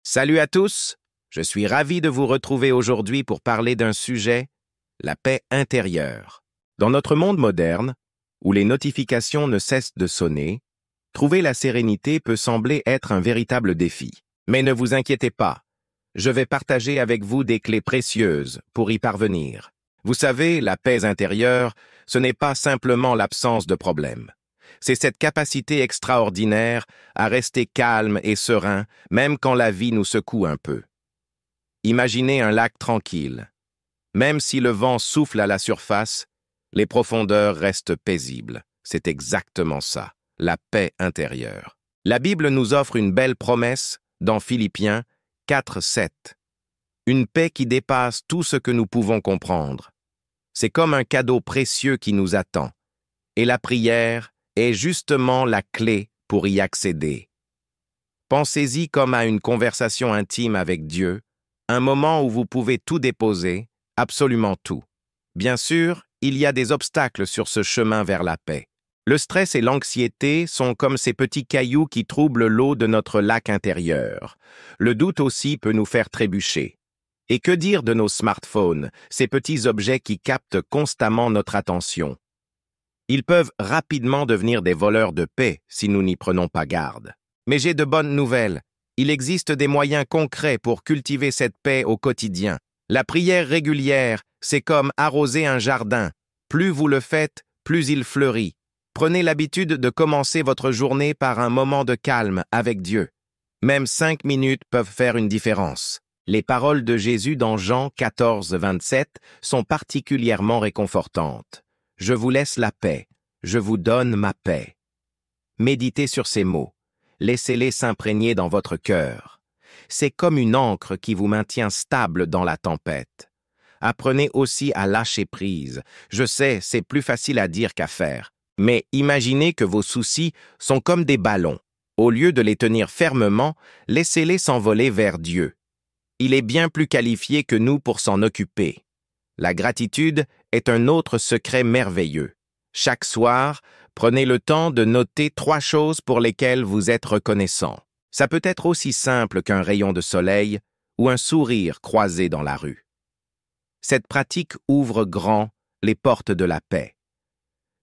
Salut à tous, je suis ravi de vous retrouver aujourd'hui pour parler d'un sujet, la paix intérieure. Dans notre monde moderne, où les notifications ne cessent de sonner, trouver la sérénité peut sembler être un véritable défi. Mais ne vous inquiétez pas, je vais partager avec vous des clés précieuses pour y parvenir. Vous savez, la paix intérieure, ce n'est pas simplement l'absence de problèmes. C'est cette capacité extraordinaire à rester calme et serein, même quand la vie nous secoue un peu. Imaginez un lac tranquille. Même si le vent souffle à la surface, les profondeurs restent paisibles. C'est exactement ça, la paix intérieure. La Bible nous offre une belle promesse dans Philippiens 4:7. Une paix qui dépasse tout ce que nous pouvons comprendre. C'est comme un cadeau précieux qui nous attend. Et la prière est justement la clé pour y accéder. Pensez-y comme à une conversation intime avec Dieu, un moment où vous pouvez tout déposer, absolument tout. Bien sûr, il y a des obstacles sur ce chemin vers la paix. Le stress et l'anxiété sont comme ces petits cailloux qui troublent l'eau de notre lac intérieur. Le doute aussi peut nous faire trébucher. Et que dire de nos smartphones, ces petits objets qui captent constamment notre attention? Ils peuvent rapidement devenir des voleurs de paix si nous n'y prenons pas garde. Mais j'ai de bonnes nouvelles. Il existe des moyens concrets pour cultiver cette paix au quotidien. La prière régulière, c'est comme arroser un jardin. Plus vous le faites, plus il fleurit. Prenez l'habitude de commencer votre journée par un moment de calme avec Dieu. Même 5 minutes peuvent faire une différence. Les paroles de Jésus dans Jean 14:27 sont particulièrement réconfortantes. Je vous laisse la paix, je vous donne ma paix. Méditez sur ces mots, laissez-les s'imprégner dans votre cœur. C'est comme une ancre qui vous maintient stable dans la tempête. Apprenez aussi à lâcher prise. Je sais, c'est plus facile à dire qu'à faire. Mais imaginez que vos soucis sont comme des ballons. Au lieu de les tenir fermement, laissez-les s'envoler vers Dieu. Il est bien plus qualifié que nous pour s'en occuper. La gratitude est un autre secret merveilleux. Chaque soir, prenez le temps de noter 3 choses pour lesquelles vous êtes reconnaissant. Ça peut être aussi simple qu'un rayon de soleil ou un sourire croisé dans la rue. Cette pratique ouvre grand les portes de la paix.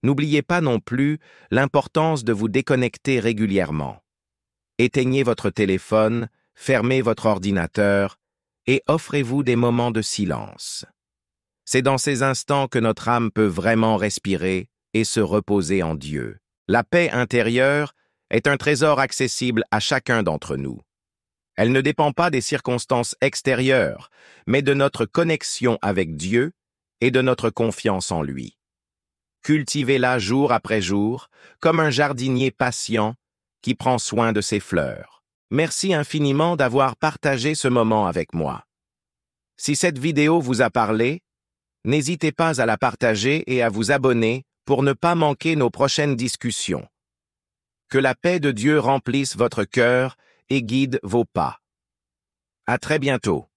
N'oubliez pas non plus l'importance de vous déconnecter régulièrement. Éteignez votre téléphone, fermez votre ordinateur et offrez-vous des moments de silence. C'est dans ces instants que notre âme peut vraiment respirer et se reposer en Dieu. La paix intérieure est un trésor accessible à chacun d'entre nous. Elle ne dépend pas des circonstances extérieures, mais de notre connexion avec Dieu et de notre confiance en lui. Cultivez-la jour après jour, comme un jardinier patient qui prend soin de ses fleurs. Merci infiniment d'avoir partagé ce moment avec moi. Si cette vidéo vous a parlé, n'hésitez pas à la partager et à vous abonner pour ne pas manquer nos prochaines discussions. Que la paix de Dieu remplisse votre cœur et guide vos pas. À très bientôt.